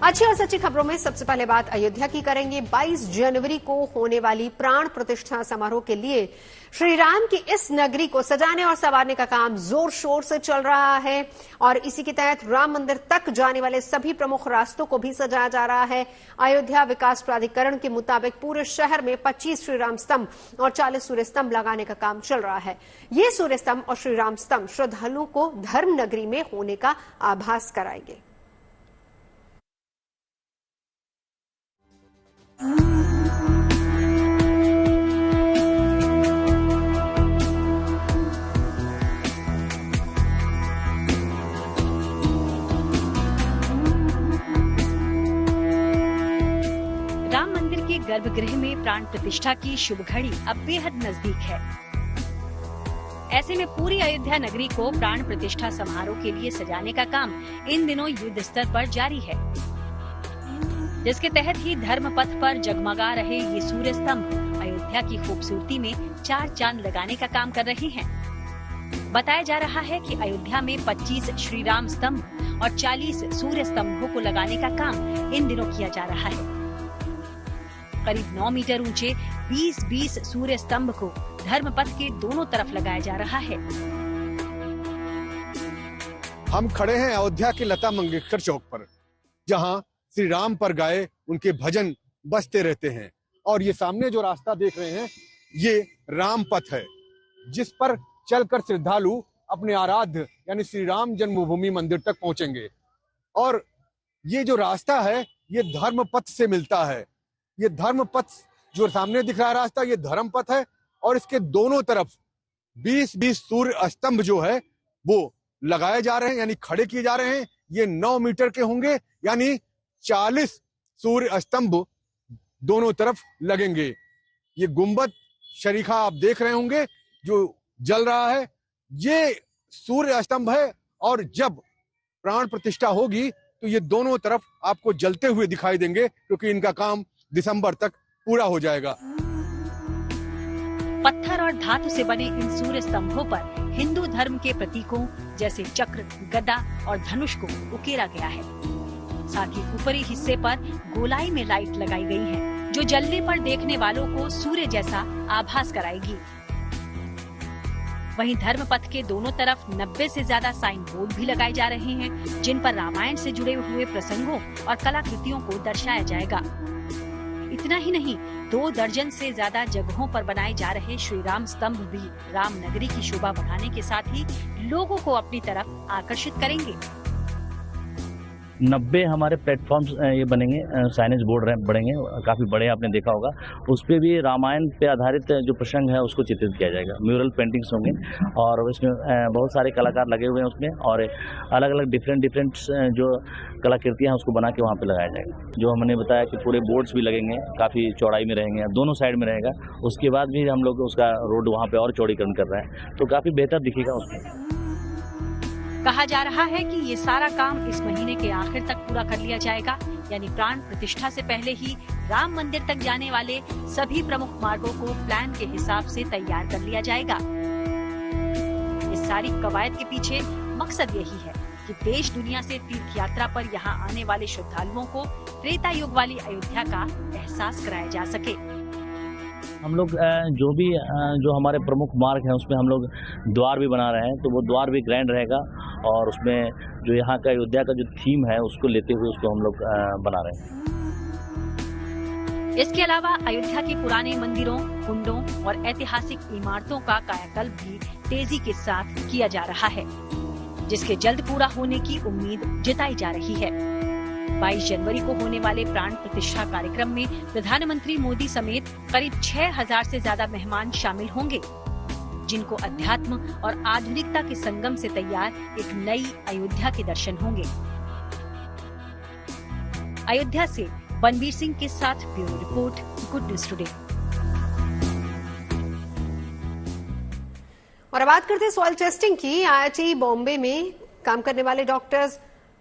अच्छी और सच्ची खबरों में सबसे पहले बात अयोध्या की करेंगे। 22 जनवरी को होने वाली प्राण प्रतिष्ठा समारोह के लिए श्री राम की इस नगरी को सजाने और संवारने का काम जोर शोर से चल रहा है और इसी के तहत राम मंदिर तक जाने वाले सभी प्रमुख रास्तों को भी सजाया जा रहा है। अयोध्या विकास प्राधिकरण के मुताबिक पूरे शहर में 25 श्रीराम स्तंभ और 40 सूर्य स्तंभ लगाने का काम चल रहा है। ये सूर्य स्तंभ और श्रीराम स्तंभ श्रद्धालुओं को धर्म नगरी में होने का आभास कराएंगे। राम मंदिर के गर्भगृह में प्राण प्रतिष्ठा की शुभ घड़ी अब बेहद नजदीक है। ऐसे में पूरी अयोध्या नगरी को प्राण प्रतिष्ठा समारोह के लिए सजाने का काम इन दिनों युद्ध स्तर पर जारी है, जिसके तहत ही धर्म पथ पर जगमगा रहे ये सूर्य स्तंभ अयोध्या की खूबसूरती में 4 चांद लगाने का काम कर रहे हैं। बताया जा रहा है कि अयोध्या में 25 श्री राम स्तंभ और 40 सूर्य स्तंभों को लगाने का काम इन दिनों किया जा रहा है। करीब 9 मीटर ऊंचे 20-20 सूर्य स्तंभ को धर्म पथ के दोनों तरफ लगाया जा रहा है। हम खड़े हैं अयोध्या के लता मंगेशकर चौक पर, जहां श्री राम पर गाए उनके भजन बजते रहते हैं और ये सामने जो रास्ता देख रहे हैं ये राम पथ है, जिस पर चलकर श्रद्धालु अपने आराध्य यानी श्री राम जन्मभूमि मंदिर तक पहुंचेंगे। और ये जो रास्ता है ये धर्म पथ से मिलता है। ये धर्म पथ जो सामने दिख रहा रास्ता ये धर्म पथ है और इसके दोनों तरफ 20-20 सूर्य स्तंभ जो है वो लगाए जा रहे हैं यानी खड़े किए जा रहे हैं। ये 9 मीटर के होंगे यानी 40 सूर्य स्तंभ दोनों तरफ लगेंगे। ये गुंबद शरीखा आप देख रहे होंगे जो जल रहा है, ये सूर्य स्तंभ है और जब प्राण प्रतिष्ठा होगी तो ये दोनों तरफ आपको जलते हुए दिखाई देंगे, क्योंकि इनका काम दिसंबर तक पूरा हो जाएगा। पत्थर और धातु से बने इन सूर्य स्तंभों पर हिंदू धर्म के प्रतीकों जैसे चक्र, गदा और धनुष को उकेरा गया है। साथ ही ऊपरी हिस्से पर गोलाई में लाइट लगाई गई है, जो जलने पर देखने वालों को सूर्य जैसा आभास कराएगी। वहीं धर्म पथ के दोनों तरफ 90 से ज्यादा साइन बोर्ड भी लगाए जा रहे हैं, जिन पर रामायण से जुड़े हुए प्रसंगों और कलाकृतियों को दर्शाया जाएगा। इतना ही नहीं, 2 दर्जन से ज्यादा जगहों पर बनाए जा रहे श्री राम स्तंभ भी राम नगरी की शोभा बढ़ाने के साथ ही लोगों को अपनी तरफ आकर्षित करेंगे। 90 हमारे प्लेटफॉर्म्स ये बनेंगे, साइनेज बोर्ड बनेंगे, काफ़ी बड़े आपने देखा होगा। उस पर भी रामायण पे आधारित जो प्रसंग है उसको चित्रित किया जाएगा। म्यूरल पेंटिंग्स होंगे और इसमें बहुत सारे कलाकार लगे हुए हैं उसमें, और अलग अलग डिफरेंट जो कलाकृतियाँ हैं उसको बना के वहाँ पे लगाया जाएगा। जो हमने बताया कि पूरे बोर्ड्स भी लगेंगे, काफ़ी चौड़ाई में रहेंगे, दोनों साइड में रहेगा। उसके बाद भी हम लोग उसका रोड वहाँ पर और चौड़ीकरण कर रहे हैं, तो काफ़ी बेहतर दिखेगा उसमें। कहा जा रहा है कि ये सारा काम इस महीने के आखिर तक पूरा कर लिया जाएगा, यानी प्राण प्रतिष्ठा से पहले ही राम मंदिर तक जाने वाले सभी प्रमुख मार्गों को प्लान के हिसाब से तैयार कर लिया जाएगा। इस सारी कवायद के पीछे मकसद यही है कि देश दुनिया से तीर्थ यात्रा पर यहाँ आने वाले श्रद्धालुओं को त्रेता युग वाली अयोध्या का एहसास कराया जा सके। हम लोग जो हमारे प्रमुख मार्ग हैं उसमें हम लोग द्वार भी बना रहे हैं, तो वो द्वार भी ग्रैंड रहेगा और उसमें जो यहाँ का अयोध्या का जो थीम है उसको लेते हुए उसको हम लोग बना रहे हैं। इसके अलावा अयोध्या के पुराने मंदिरों, कुंडों और ऐतिहासिक इमारतों का कायाकल्प भी तेजी के साथ किया जा रहा है, जिसके जल्द पूरा होने की उम्मीद जताई जा रही है। 22 जनवरी को होने वाले प्राण प्रतिष्ठा कार्यक्रम में प्रधानमंत्री मोदी समेत करीब 6000 से ज्यादा मेहमान शामिल होंगे, जिनको अध्यात्म और आधुनिकता के संगम से तैयार एक नई अयोध्या के दर्शन होंगे। अयोध्या से बनवीर सिंह के साथ bureau report, good news today. और बात करते हैं सॉइल टेस्टिंग की। IIT बॉम्बे में काम करने वाले डॉक्टर्स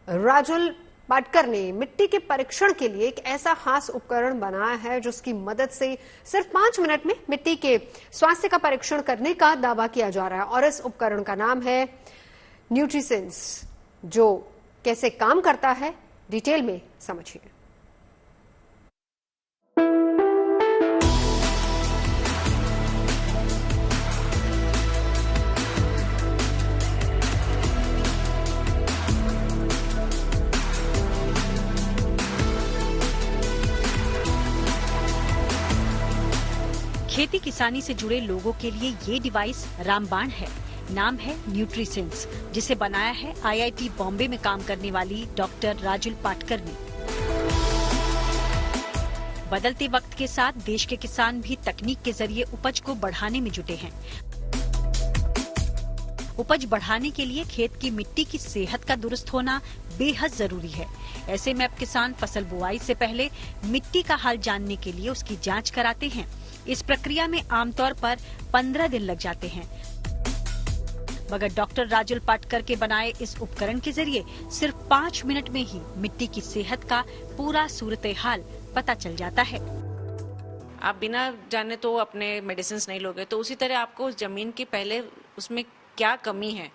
राजुल पाटकर ने मिट्टी के परीक्षण के लिए एक ऐसा खास उपकरण बनाया है जिसकी मदद से सिर्फ 5 मिनट में मिट्टी के स्वास्थ्य का परीक्षण करने का दावा किया जा रहा है। और इस उपकरण का नाम है न्यूट्रीसेंस। जो कैसे काम करता है डिटेल में समझिए। खेती किसानी से जुड़े लोगों के लिए ये डिवाइस रामबाण है। नाम है न्यूट्रीसेंस, जिसे बनाया है IIT बॉम्बे में काम करने वाली डॉक्टर राजुल पाटकर ने। बदलते वक्त के साथ देश के किसान भी तकनीक के जरिए उपज को बढ़ाने में जुटे हैं। उपज बढ़ाने के लिए खेत की मिट्टी की सेहत का दुरुस्त होना बेहद जरूरी है। ऐसे में अब किसान फसल बुआई से पहले मिट्टी का हाल जानने के लिए उसकी जांच कराते हैं। इस प्रक्रिया में आमतौर पर 15 दिन लग जाते हैं, मगर डॉक्टर राजुल पाटकर के बनाए इस उपकरण के जरिए सिर्फ 5 मिनट में ही मिट्टी की सेहत का पूरा सूरत हाल पता चल जाता है। आप बिना जाने तो अपने मेडिसिन नहीं लोगे, तो उसी तरह आपको जमीन की पहले उसमें क्या कमी है,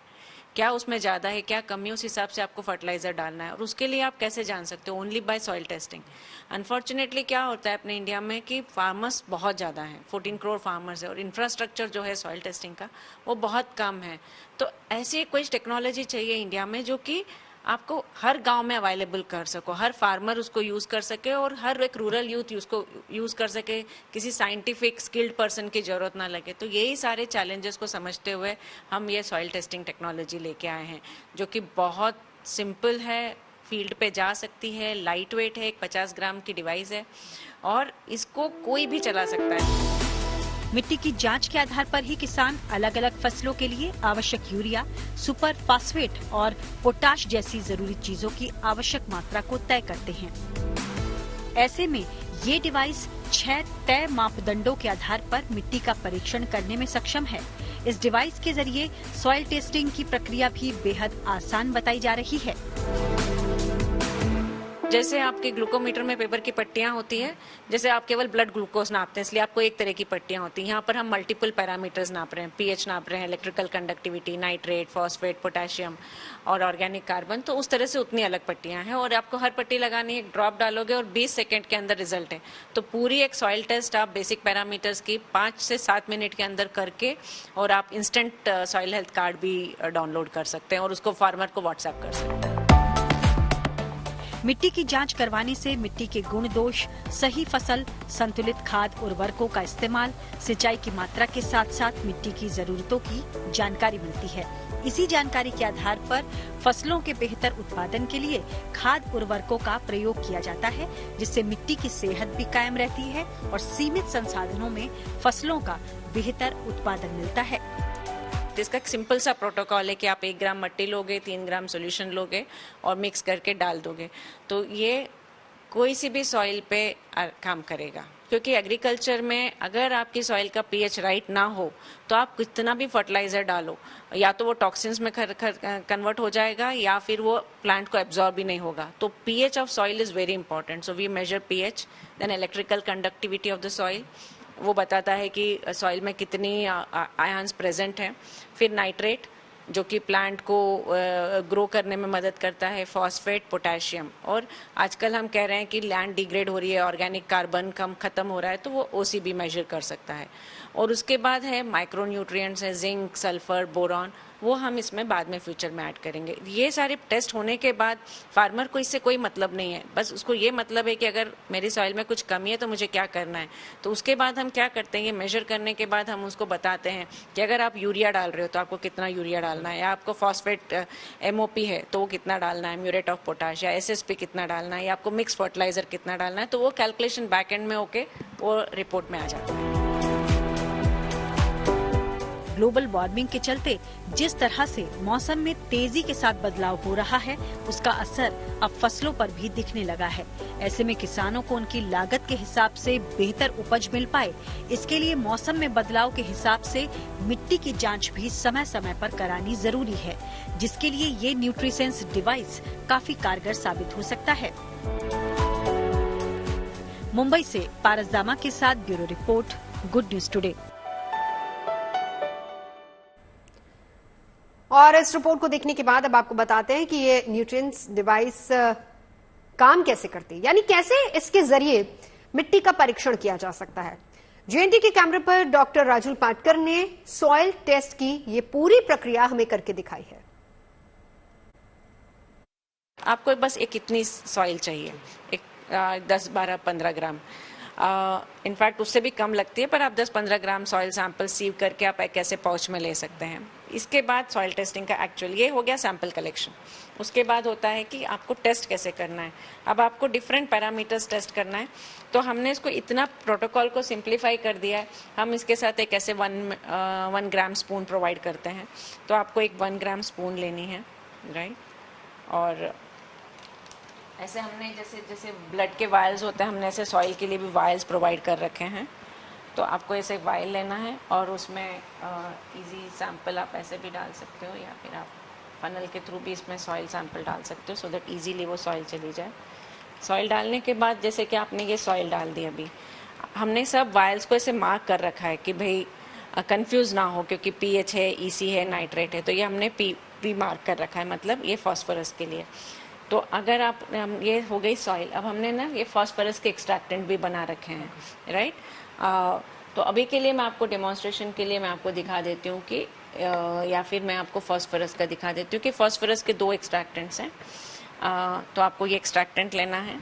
क्या उसमें ज्यादा है, क्या कमी है, उस हिसाब से आपको फर्टिलाइजर डालना है। और उसके लिए आप कैसे जान सकते हो? Only by soil testing. Unfortunately क्या होता है अपने इंडिया में कि फार्मर्स बहुत ज़्यादा हैं, 14 करोड़ फार्मर्स है, और इंफ्रास्ट्रक्चर जो है सॉइल टेस्टिंग का वो बहुत कम है। तो ऐसी कोई टेक्नोलॉजी चाहिए इंडिया में जो कि आपको हर गांव में अवेलेबल कर सको, हर फार्मर उसको यूज़ कर सके और हर एक रूरल यूथ उसको यूज़ कर सके, किसी साइंटिफिक स्किल्ड पर्सन की ज़रूरत ना लगे। तो यही सारे चैलेंजेस को समझते हुए हम ये सॉइल टेस्टिंग टेक्नोलॉजी लेके आए हैं, जो कि बहुत सिंपल है, फील्ड पे जा सकती है, लाइट वेट है, एक 50 ग्राम की डिवाइस है और इसको कोई भी चला सकता है। मिट्टी की जांच के आधार पर ही किसान अलग अलग फसलों के लिए आवश्यक यूरिया, सुपर फास्फेट और पोटाश जैसी जरूरी चीजों की आवश्यक मात्रा को तय करते हैं। ऐसे में ये डिवाइस 6 तय मापदंडों के आधार पर मिट्टी का परीक्षण करने में सक्षम है। इस डिवाइस के जरिए सॉइल टेस्टिंग की प्रक्रिया भी बेहद आसान बताई जा रही है। जैसे आपके ग्लूकोमीटर में पेपर की पट्टियां होती है, जैसे आप केवल ब्लड ग्लूकोज नापते हैं, इसलिए आपको एक तरह की पट्टियां होती हैं। यहाँ पर हम मल्टीपल पैरामीटर्स नाप रहे हैं, पीएच नाप रहे हैं, electrical conductivity, nitrate, phosphate, potassium और ऑर्गेनिक कार्बन। तो उस तरह से उतनी अलग पट्टियां हैं और आपको हर पट्टी लगानी है, एक ड्रॉप डालोगे और 20 सेकेंड के अंदर रिजल्ट है। तो पूरी एक सॉइल टेस्ट आप बेसिक पैरामीटर्स की 5 से 7 मिनट के अंदर करके और आप इंस्टेंट सॉइल हेल्थ कार्ड भी डाउनलोड कर सकते हैं और उसको फार्मर को व्हाट्सएप कर सकते हैं। मिट्टी की जांच करवाने से मिट्टी के गुण दोष, सही फसल, संतुलित खाद उर्वरकों का इस्तेमाल, सिंचाई की मात्रा के साथ साथ मिट्टी की जरूरतों की जानकारी मिलती है। इसी जानकारी के आधार पर फसलों के बेहतर उत्पादन के लिए खाद उर्वरकों का प्रयोग किया जाता है, जिससे मिट्टी की सेहत भी कायम रहती है और सीमित संसाधनों में फसलों का बेहतर उत्पादन मिलता है। इसका एक सिंपल सा प्रोटोकॉल है कि आप 1 ग्राम मिट्टी लोगे, 3 ग्राम सॉल्यूशन लोगे और मिक्स करके डाल दोगे। तो ये कोई सी भी सॉइल पे काम करेगा, क्योंकि एग्रीकल्चर में अगर आपकी सॉइल का पीएच राइट ना हो तो आप कितना भी फर्टिलाइजर डालो, या तो वो टॉक्सिन्स में कन्वर्ट हो जाएगा या फिर वो प्लांट को एब्जॉर्ब भी नहीं होगा। तो pH of soil is very important. So we measure pH, then electrical conductivity of the soil, वो बताता है कि सॉइल में कितनी आयंस प्रेजेंट हैं। फिर नाइट्रेट जो कि प्लांट को ग्रो करने में मदद करता है, फॉस्फेट, पोटेशियम, और आजकल हम कह रहे हैं कि लैंड डिग्रेड हो रही है, ऑर्गेनिक कार्बन कम खत्म हो रहा है, तो वो ओसीबी मेजर कर सकता है। और उसके बाद है माइक्रो न्यूट्रिएंट्स है, जिंक, सल्फर, बोरॉन, वो हम इसमें बाद में फ्यूचर में ऐड करेंगे। ये सारे टेस्ट होने के बाद फार्मर को इससे कोई मतलब नहीं है, बस उसको ये मतलब है कि अगर मेरी सॉइल में कुछ कमी है तो मुझे क्या करना है। तो उसके बाद हम क्या करते हैं, ये मेजर करने के बाद हम उसको बताते हैं कि अगर आप यूरिया डाल रहे हो तो आपको कितना यूरिया डालना है, या आपको फॉस्फेट MOP है तो वो कितना डालना है, म्यूरेट ऑफ पोटाश या SSP कितना डालना है, या आपको मिक्स फर्टिलाइजर कितना डालना है। तो वो कैलकुलेशन बैक एंड में होके वो रिपोर्ट में आ जाता है। ग्लोबल वार्मिंग के चलते जिस तरह से मौसम में तेजी के साथ बदलाव हो रहा है, उसका असर अब फसलों पर भी दिखने लगा है। ऐसे में किसानों को उनकी लागत के हिसाब से बेहतर उपज मिल पाए, इसके लिए मौसम में बदलाव के हिसाब से मिट्टी की जांच भी समय समय पर करानी जरूरी है, जिसके लिए ये न्यूट्रीसेंस डिवाइस काफी कारगर साबित हो सकता है। मुंबई से पारस दामा के साथ bureau report, good news today. और इस रिपोर्ट को देखने के बाद अब आपको बताते हैं कि ये न्यूट्रिएंट्स डिवाइस काम कैसे करती है, यानी कैसे इसके जरिए मिट्टी का परीक्षण किया जा सकता है। जेएनटी के कैमरे पर डॉक्टर राजुल पाटकर ने सॉइल टेस्ट की ये पूरी प्रक्रिया हमें करके दिखाई है। आपको बस एक इतनी सॉइल चाहिए, एक 10, 12, 15 ग्राम, इनफैक्ट उससे भी कम लगती है, पर आप 10-15 ग्राम सॉइल सैंपल सीव करके आप एक ऐसे पाउच में ले सकते हैं। इसके बाद सॉइल टेस्टिंग का एक्चुअल ये हो गया सैंपल कलेक्शन। उसके बाद होता है कि आपको टेस्ट कैसे करना है। अब आपको डिफरेंट पैरामीटर्स टेस्ट करना है, तो हमने इसको इतना प्रोटोकॉल को सिंप्लीफाई कर दिया है। हम इसके साथ एक ऐसे 1 ग्राम स्पून प्रोवाइड करते हैं, तो आपको एक 1 ग्राम स्पून लेनी है, राइट। और ऐसे हमने जैसे ब्लड के वायल्स होते हैं, हमने ऐसे सॉइल के लिए भी वायल्स प्रोवाइड कर रखे हैं। तो आपको ऐसे वायल लेना है और उसमें इजी सैंपल आप ऐसे भी डाल सकते हो, या फिर आप फनल के थ्रू भी इसमें सॉइल सैंपल डाल सकते हो, सो दैट इजीली वो सॉइल चली जाए। सॉइल डालने के बाद जैसे कि आपने ये सॉइल डाल दी, अभी हमने सब वायल्स को ऐसे मार्क कर रखा है कि भाई कंफ्यूज ना हो, क्योंकि पीएच है, ईसी है, नाइट्रेट है, तो ये हमने पी मार्क कर रखा है, मतलब ये फॉस्फोरस के लिए। तो अगर आप ये हो गई सॉइल, अब हमने ना ये फॉस्फोरस के एक्सट्रैक्टेंट भी बना रखे हैं, राइट। तो अभी के लिए मैं आपको डेमोन्स्ट्रेशन के लिए मैं आपको दिखा देती हूँ कि या फिर मैं आपको फॉस्फोरस का दिखा देती हूँ कि फॉस्फोरस के 2 एक्सट्रैक्टेंट्स हैं। तो आपको ये एक्सट्रैक्टेंट लेना है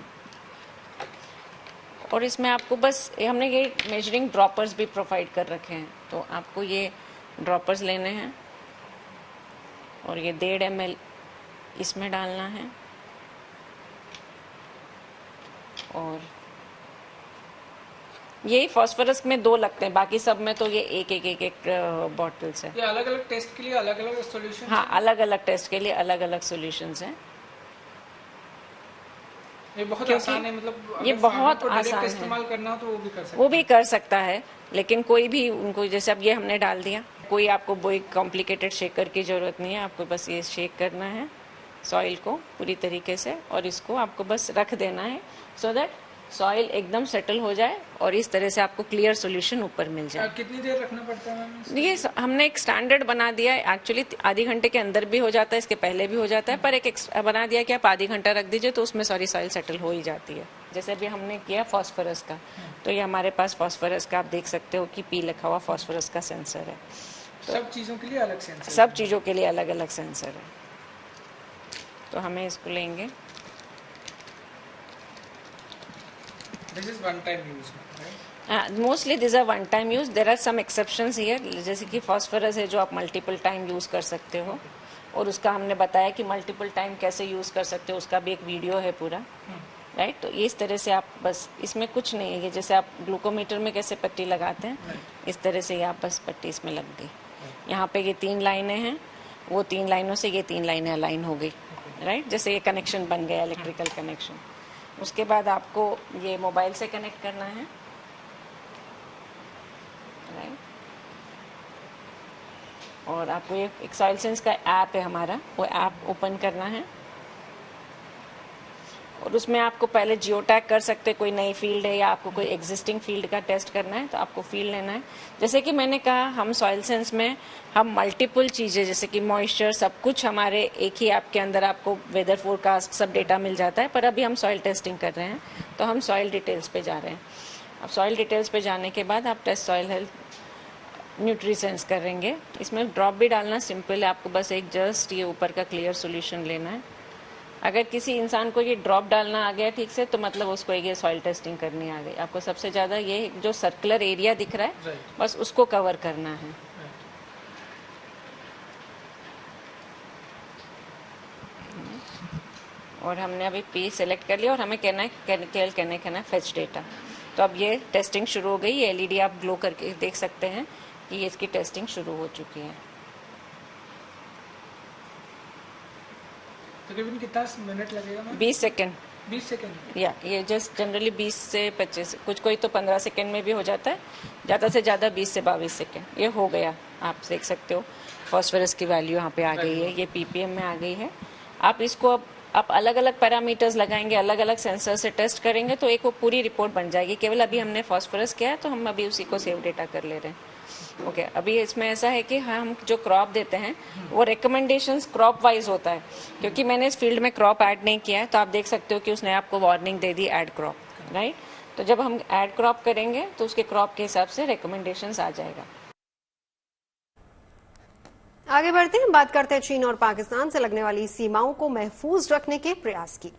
और इसमें आपको बस हमने ये मेजरिंग ड्रॉपर्स भी प्रोवाइड कर रखे हैं, तो आपको ये ड्रॉपर्स लेने हैं और ये 1.5 ml इसमें डालना है। और यही फॉस्फोरस में 2 लगते हैं, बाकी सब में तो ये एक बॉटल्स है। ये अलग अलग टेस्ट के लिए अलग अलग सॉल्यूशन? हाँ, अलग अलग टेस्ट के लिए अलग अलग सॉल्यूशंस हैं। ये बहुत आसान है, मतलब ये बहुत आसान है, इस्तेमाल करना हो तो वो भी कर सकता है, लेकिन कोई भी उनको, जैसे अब ये हमने डाल दिया, कोई आपको कोई कॉम्प्लिकेटेड शेकर की जरूरत नहीं है, आपको बस ये शेक करना है सॉइल को पूरी तरीके से और इसको आपको बस रख देना है, सो दैट सॉइल एकदम सेटल हो जाए और इस तरह से आपको क्लियर सॉल्यूशन ऊपर मिल जाए। कितनी देर रखना पड़ता है मैम? ये हमने एक स्टैंडर्ड बना दिया है, एक्चुअली आधे घंटे के अंदर भी हो जाता है, इसके पहले भी हो जाता है, पर एक बना दिया कि आप आधे घंटा रख दीजिए तो उसमें सॉइल सेटल हो ही जाती है। जैसे अभी हमने किया फॉस्फोरस का, तो ये हमारे पास फॉस्फोरस का आप देख सकते हो कि पी लिखा हुआ फॉस्फोरस का सेंसर है। तो सब चीज़ों के लिए अलग सेंसर? सब चीज़ों के लिए अलग अलग सेंसर है। तो हमें इसको लेंगे। This is one time use, right? Mostly these are one time use. There are some exceptions here, जैसे कि फॉस्फोरस है जो आप मल्टीपल टाइम यूज़ कर सकते हो, और उसका हमने बताया कि मल्टीपल टाइम कैसे यूज़ कर सकते हो, उसका भी एक वीडियो है पूरा, राइट। तो इस तरह से आप बस, इसमें कुछ नहीं है, जैसे आप ग्लूकोमीटर में कैसे पट्टी लगाते हैं, इस तरह से ये आप बस पट्टी इसमें लग गई। यहाँ पे ये 3 लाइनें हैं, वो 3 लाइनों से ये 3 लाइनें अलाइन हो गई, राइट। जैसे ये कनेक्शन बन गया, इलेक्ट्रिकल कनेक्शन। उसके बाद आपको ये मोबाइल से कनेक्ट करना है, राइट। और आपको एक सॉइल सेंस का ऐप है हमारा, वो ऐप ओपन करना है और उसमें आपको पहले जियो टैग कर सकते हैं, कोई नई फील्ड है या आपको कोई एग्जिस्टिंग फील्ड का टेस्ट करना है तो आपको फील्ड लेना है। जैसे कि मैंने कहा, हम सॉइल सेंस में हम मल्टीपल चीज़ें, जैसे कि मॉइस्चर, सब कुछ हमारे एक ही ऐप के अंदर आपको वेदर फोरकास्ट सब डेटा मिल जाता है, पर अभी हम सॉइल टेस्टिंग कर रहे हैं तो हम सॉइल डिटेल्स पे जा रहे हैं। अब सॉइल डिटेल्स पे जाने के बाद आप टेस्ट सॉइल हेल्थ न्यूट्रीसेंस करेंगे। इसमें ड्रॉप भी डालना सिंपल है, आपको बस एक जस्ट ये ऊपर का क्लियर सोल्यूशन लेना है। अगर किसी इंसान को ये ड्रॉप डालना आ गया ठीक से, तो मतलब उसको ये सॉइल टेस्टिंग करनी आ गई। आपको सबसे ज़्यादा ये जो सर्कुलर एरिया दिख रहा है, बस उसको कवर करना है। और हमने अभी पी सेलेक्ट कर लिया और हमें कहना है फेच डेटा। तो अब ये टेस्टिंग शुरू हो गई। ये एलईडी आप ग्लो करके देख सकते हैं कि ये इसकी टेस्टिंग शुरू हो चुकी है। तकरीबन कितना मिनट लगेगा? 20 सेकेंड। 20 सेकेंड या ये जस्ट जनरली 20 से 25, कुछ कोई तो 15 सेकेंड में भी हो जाता है, ज़्यादा से ज़्यादा 20 से 22 सेकेंड। ये हो गया, आप देख सकते हो फॉस्फोरस की वैल्यू यहाँ पे आ गई है, ये पीपीएम में आ गई है। आप इसको अब आप अलग अलग पैरामीटर्स लगाएंगे, अलग अलग सेंसर से टेस्ट करेंगे तो एक वो पूरी रिपोर्ट बन जाएगी। केवल अभी हमने फॉस्फोरस किया है तो हम अभी उसी को सेव डेटा कर ले रहे हैं। ओके, अभी इसमें ऐसा है कि हम जो क्रॉप देते हैं वो रिकमेंडेशंस क्रॉप वाइज होता है, क्योंकि मैंने इस फील्ड में क्रॉप ऐड नहीं किया है, तो आप देख सकते हो कि उसने आपको वार्निंग दे दी ऐड क्रॉप, राइट। तो जब हम ऐड क्रॉप करेंगे तो उसके क्रॉप के हिसाब से रिकमेंडेशंस आ जाएगा। आगे बढ़ते हैं, बात करते हैं चीन और पाकिस्तान से लगने वाली सीमाओं को महफूज रखने के प्रयास की।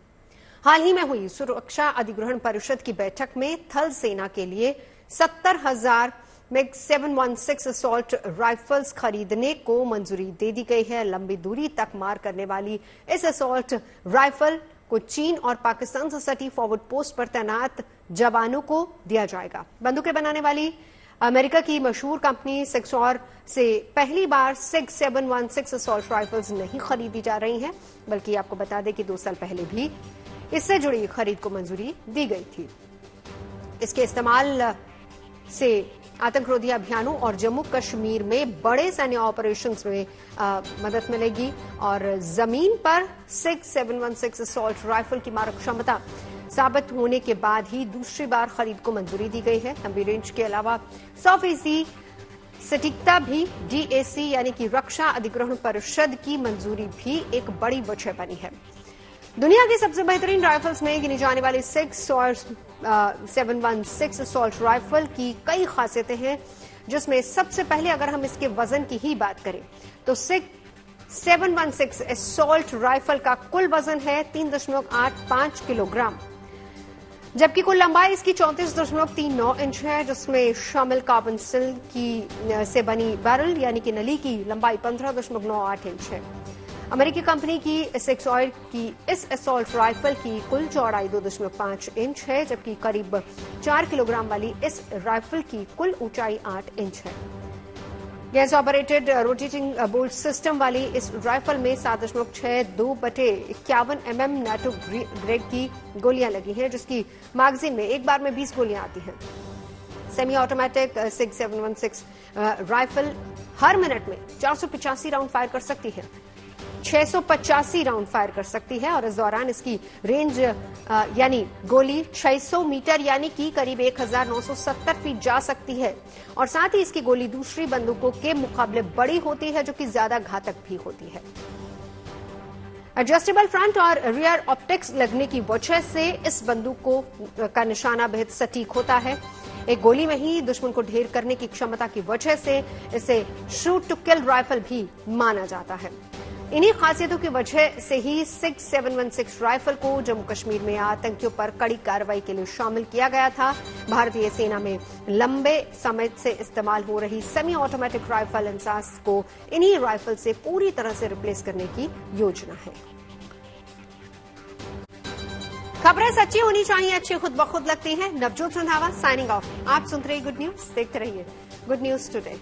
हाल ही में हुई सुरक्षा अधिग्रहण परिषद की बैठक में थल सेना के लिए 70,000 MiG 716 असॉल्ट राइफल्स खरीदने को मंजूरी दे दी गई है। लंबी दूरी तक मार करने वाली इस असॉल्ट राइफल को चीन और पाकिस्तान से सटी फॉरवर्ड पोस्ट पर तैनात जवानों को दिया जाएगा। बंदूकें बनाने वाली अमेरिका की मशहूर कंपनी सिक्सॉर से पहली बार SIG 716 असॉल्ट राइफल्स नहीं खरीदी जा रही हैं, बल्कि आपको बता दें कि 2 साल पहले भी इससे जुड़ी खरीद को मंजूरी दी गई थी। इसके इस्तेमाल से आतंकरोधी अभियानों और जम्मू कश्मीर में बड़े सैन्य ऑपरेशंस में मदद मिलेगी और जमीन पर SIG 716 असॉल्ट राइफल की मारक क्षमता साबित होने के बाद ही दूसरी बार खरीद को मंजूरी दी गई है। लंबी रेंज के अलावा 100% सटीकता भी DAC यानी कि रक्षा अधिग्रहण परिषद की मंजूरी भी एक बड़ी वजह बनी है। दुनिया की सबसे बेहतरीन राइफल्स में गिनी जाने वाली SIG 716 असॉल्ट राइफल की कई खासियतें हैं, जिसमें सबसे पहले अगर हम इसके वजन की ही बात करें तो SIG 716 असॉल्ट राइफल का कुल वजन है 3.85 किलोग्राम, जबकि कुल लंबाई इसकी 34.39 इंच है, जिसमें शामिल कार्बन स्टील की से बनी बैरल यानी कि नली की लंबाई 15.98 इंच है। अमेरिकी कंपनी की सिक्सॉर की इस असॉल्ट राइफल की कुल चौड़ाई 2.5 इंच है, जबकि करीब 4 किलोग्राम वाली इस राइफल की कुल ऊंचाई 8 इंच है। Gas operated rotating bolt system वाली इस राइफल में 7.62/51 mm नाटो ग्रेड की गोलियां लगी हैं, जिसकी मैगजीन में एक बार में 20 गोलियां आती हैं। सेमी ऑटोमेटिक SIG 716 राइफल हर मिनट में 485 राउंड फायर कर सकती है, 685 राउंड फायर कर सकती है और इस दौरान इसकी रेंज यानी गोली 600 मीटर यानी कि करीब 1970 फीट जा सकती है और साथ ही इसकी गोली दूसरी बंदूकों के मुकाबले बड़ी होती है, जो कि ज्यादा घातक भी होती है। एडजस्टेबल फ्रंट और रियर ऑप्टिक्स लगने की वजह से इस बंदूक का निशाना बेहद सटीक होता है। एक गोली में ही दुश्मन को ढेर करने की क्षमता की वजह से इसे शूट टू किल राइफल भी माना जाता है। इन्हीं खासियतों की वजह से ही SIG 716 राइफल को जम्मू कश्मीर में आतंकियों पर कड़ी कार्रवाई के लिए शामिल किया गया था। भारतीय सेना में लंबे समय से इस्तेमाल हो रही सेमी ऑटोमेटिक राइफल इंसास को इन्हीं राइफल से पूरी तरह से रिप्लेस करने की योजना है। खबरें सच्ची होनी चाहिए, अच्छी खुद ब खुद लगती हैं। Navjot Randhawa signing off. आप सुनते रहिए गुड न्यूज, देखते रहिए गुड न्यूज टुडे।